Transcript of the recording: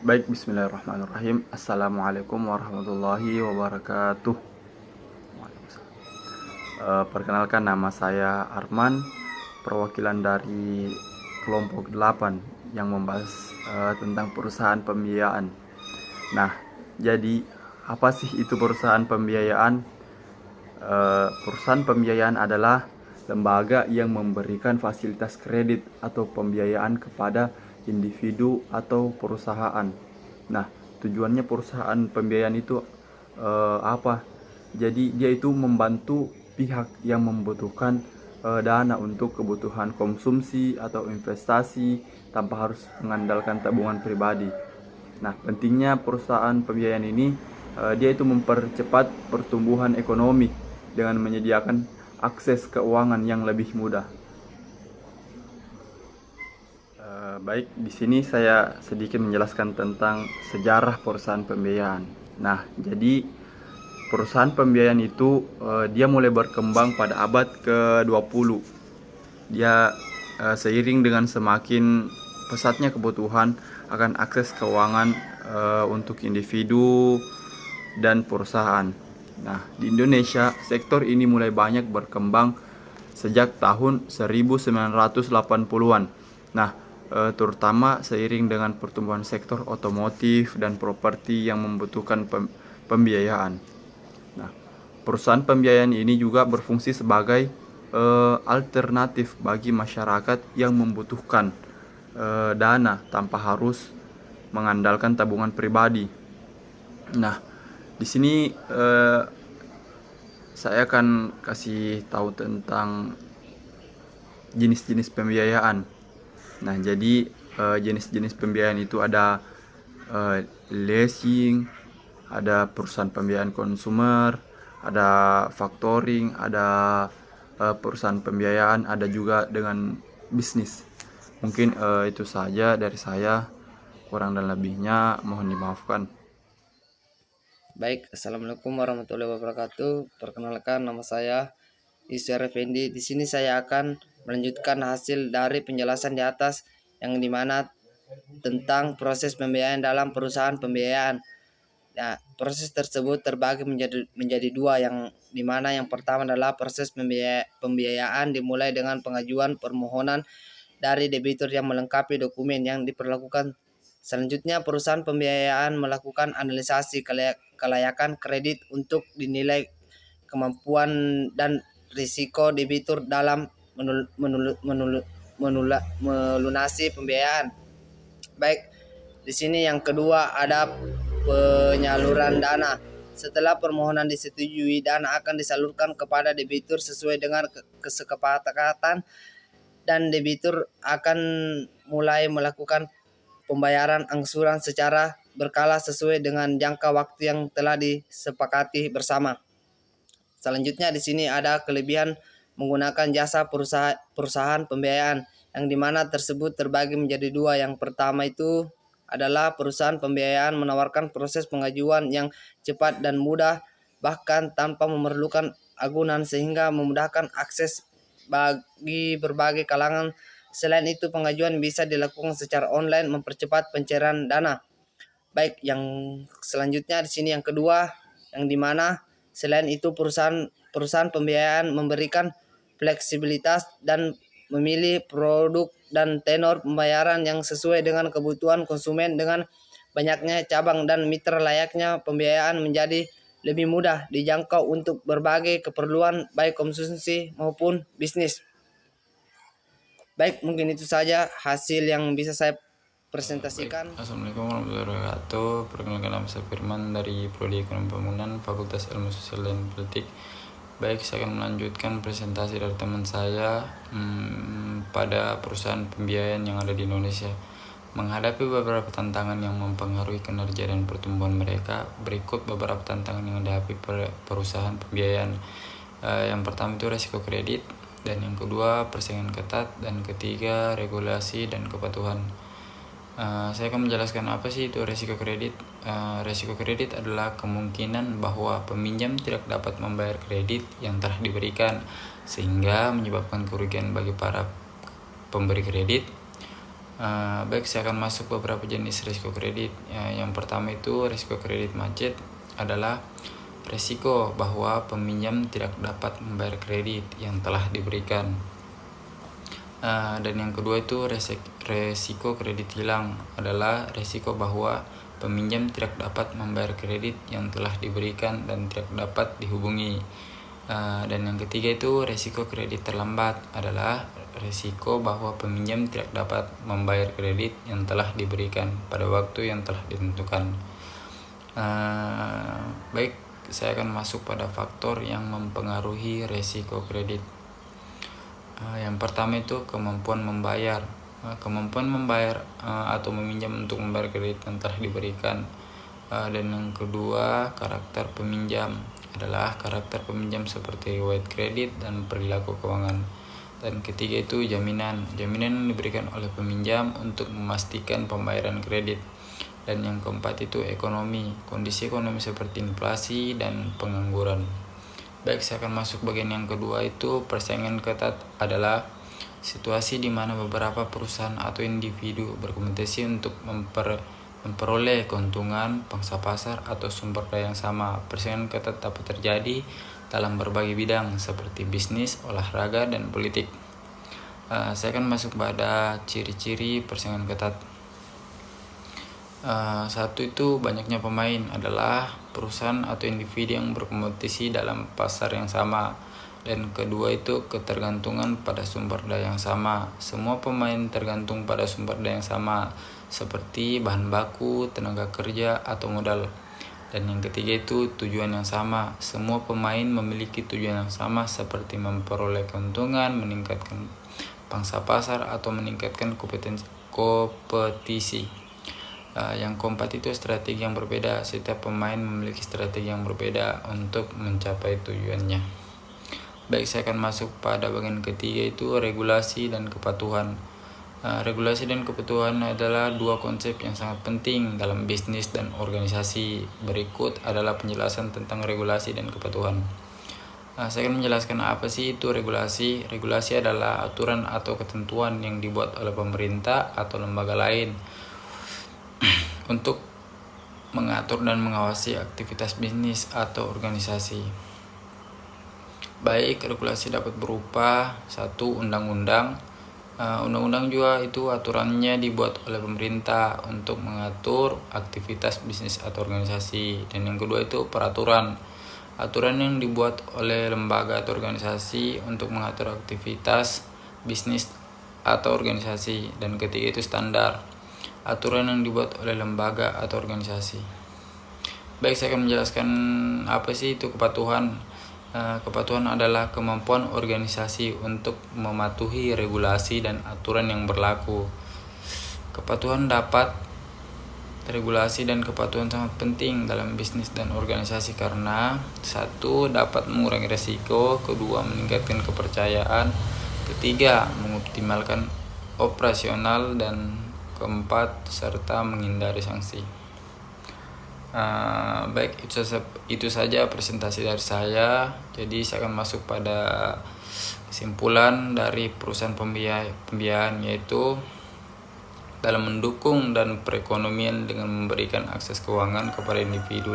Baik, bismillahirrahmanirrahim. Assalamualaikum warahmatullahi wabarakatuh. Perkenalkan, nama saya Arman, perwakilan dari kelompok 8 yang membahas tentang perusahaan pembiayaan. Nah, jadi apa sih itu perusahaan pembiayaan? Perusahaan pembiayaan adalah lembaga yang memberikan fasilitas kredit atau pembiayaan kepada individu atau perusahaan. Nah, tujuannya perusahaan pembiayaan itu apa? Jadi dia itu membantu pihak yang membutuhkan dana untuk kebutuhan konsumsi atau investasi tanpa harus mengandalkan tabungan pribadi. Nah, pentingnya perusahaan pembiayaan ini dia itu mempercepat pertumbuhan ekonomi dengan menyediakan akses keuangan yang lebih mudah. Baik, di sini saya sedikit menjelaskan tentang sejarah perusahaan pembiayaan. Nah, jadi perusahaan pembiayaan itu dia mulai berkembang pada abad ke-20. Dia seiring dengan semakin pesatnya kebutuhan akan akses keuangan untuk individu dan perusahaan. Nah, di Indonesia sektor ini mulai banyak berkembang sejak tahun 1980-an. Nah, terutama seiring dengan pertumbuhan sektor otomotif dan properti yang membutuhkan pembiayaan. Nah, perusahaan pembiayaan ini juga berfungsi sebagai alternatif bagi masyarakat yang membutuhkan dana tanpa harus mengandalkan tabungan pribadi. Nah, di sini saya akan kasih tahu tentang jenis-jenis pembiayaan. Nah, jadi jenis-jenis pembiayaan itu ada leasing, ada perusahaan pembiayaan konsumer, ada factoring, ada perusahaan pembiayaan, ada juga dengan bisnis. Mungkin itu saja dari saya. Kurang dan lebihnya mohon dimaafkan. Baik, Assalamualaikum warahmatullahi wabarakatuh. Perkenalkan, nama saya Isyar Effendi. Di sini saya akan melanjutkan hasil dari penjelasan di atas yang dimana tentang proses pembiayaan dalam perusahaan pembiayaan. Nah, proses tersebut terbagi menjadi dua, yang dimana yang pertama adalah proses pembiayaan dimulai dengan pengajuan permohonan dari debitur yang melengkapi dokumen yang diperlakukan. Selanjutnya, perusahaan pembiayaan melakukan analisasi kelayakan kredit untuk dinilai kemampuan dan risiko debitur dalam melunasi pembiayaan. Baik, di sini yang kedua ada penyaluran dana. Setelah permohonan disetujui, dana akan disalurkan kepada debitur sesuai dengan kesepakatan, dan debitur akan mulai melakukan pembayaran angsuran secara berkala sesuai dengan jangka waktu yang telah disepakati bersama. Selanjutnya di sini ada kelebihan menggunakan jasa perusahaan pembiayaan, yang dimana tersebut terbagi menjadi dua. Yang pertama itu adalah perusahaan pembiayaan menawarkan proses pengajuan yang cepat dan mudah, bahkan tanpa memerlukan agunan, sehingga memudahkan akses bagi berbagai kalangan. Selain itu, pengajuan bisa dilakukan secara online, mempercepat pencairan dana. Baik, yang selanjutnya di sini yang kedua, yang dimana selain itu perusahaan pembiayaan memberikan fleksibilitas dan memilih produk dan tenor pembayaran yang sesuai dengan kebutuhan konsumen. Dengan banyaknya cabang dan mitra, layaknya pembiayaan menjadi lebih mudah dijangkau untuk berbagai keperluan baik konsumsi maupun bisnis. Baik, mungkin itu saja hasil yang bisa saya presentasikan. Assalamualaikum warahmatullahi wabarakatuh. Perkenalkan, nama saya Firman dari Prodi Ekonomi Pembangunan Fakultas Ilmu Sosial dan Politik. Baik, saya akan melanjutkan presentasi dari teman saya pada perusahaan pembiayaan yang ada di Indonesia. Menghadapi beberapa tantangan yang mempengaruhi kinerja dan pertumbuhan mereka, berikut beberapa tantangan yang dihadapi perusahaan pembiayaan. Yang pertama itu resiko kredit, dan yang kedua persaingan ketat, dan ketiga regulasi dan kepatuhan. Saya akan menjelaskan apa sih itu resiko kredit. Resiko kredit adalah kemungkinan bahwa peminjam tidak dapat membayar kredit yang telah diberikan, sehingga menyebabkan kerugian bagi para pemberi kredit. Baik, saya akan masuk beberapa jenis risiko kredit. Yang pertama itu risiko kredit macet adalah risiko bahwa peminjam tidak dapat membayar kredit yang telah diberikan. Dan yang kedua itu resiko kredit hilang adalah risiko bahwa peminjam tidak dapat membayar kredit yang telah diberikan dan tidak dapat dihubungi. Dan yang ketiga itu risiko kredit terlambat adalah risiko bahwa peminjam tidak dapat membayar kredit yang telah diberikan pada waktu yang telah ditentukan. Baik, saya akan masuk pada faktor yang mempengaruhi risiko kredit. Yang pertama itu kemampuan membayar. Kemampuan membayar atau meminjam untuk membayar kredit yang telah diberikan. Dan yang kedua, karakter peminjam adalah karakter peminjam seperti riwayat kredit dan perilaku keuangan. Dan ketiga itu jaminan yang diberikan oleh peminjam untuk memastikan pembayaran kredit. Dan yang keempat itu ekonomi, kondisi ekonomi seperti inflasi dan pengangguran. Baik, saya akan masuk bagian yang kedua itu persaingan ketat adalah situasi di mana beberapa perusahaan atau individu berkompetisi untuk memperoleh keuntungan, pangsa pasar, atau sumber daya yang sama. Persaingan ketat dapat terjadi dalam berbagai bidang seperti bisnis, olahraga, dan politik. Saya akan masuk pada ciri-ciri persaingan ketat. Satu itu banyaknya pemain adalah perusahaan atau individu yang berkompetisi dalam pasar yang sama. Dan kedua itu ketergantungan pada sumber daya yang sama. Semua pemain tergantung pada sumber daya yang sama, seperti bahan baku, tenaga kerja, atau modal. Dan yang ketiga itu tujuan yang sama. Semua pemain memiliki tujuan yang sama, seperti memperoleh keuntungan, meningkatkan pangsa pasar, atau meningkatkan kompetisi. Yang keempat itu strategi yang berbeda. Setiap pemain memiliki strategi yang berbeda untuk mencapai tujuannya. Baik, saya akan masuk pada bagian ketiga itu regulasi dan kepatuhan. Regulasi dan kepatuhan adalah dua konsep yang sangat penting dalam bisnis dan organisasi. Berikut adalah penjelasan tentang regulasi dan kepatuhan. Saya akan menjelaskan apa sih itu regulasi. Regulasi adalah aturan atau ketentuan yang dibuat oleh pemerintah atau lembaga lain untuk mengatur dan mengawasi aktivitas bisnis atau organisasi. Baik, regulasi dapat berupa satu undang-undang. Undang-undang juga itu aturannya dibuat oleh pemerintah untuk mengatur aktivitas bisnis atau organisasi. Dan yang kedua itu peraturan. Aturan yang dibuat oleh lembaga atau organisasi untuk mengatur aktivitas bisnis atau organisasi. Dan ketiga itu standar. Aturan yang dibuat oleh lembaga atau organisasi. Baik, saya akan menjelaskan apa sih itu kepatuhan. Kepatuhan adalah kemampuan organisasi untuk mematuhi regulasi dan aturan yang berlaku. Regulasi dan kepatuhan sangat penting dalam bisnis dan organisasi karena satu, dapat mengurangi risiko, kedua, meningkatkan kepercayaan, ketiga, mengoptimalkan operasional, dan keempat, serta menghindari sanksi. Baik, itu saja presentasi dari saya. Jadi saya akan masuk pada kesimpulan dari perusahaan pembiayaan, yaitu dalam mendukung dan perekonomian dengan memberikan akses keuangan kepada individu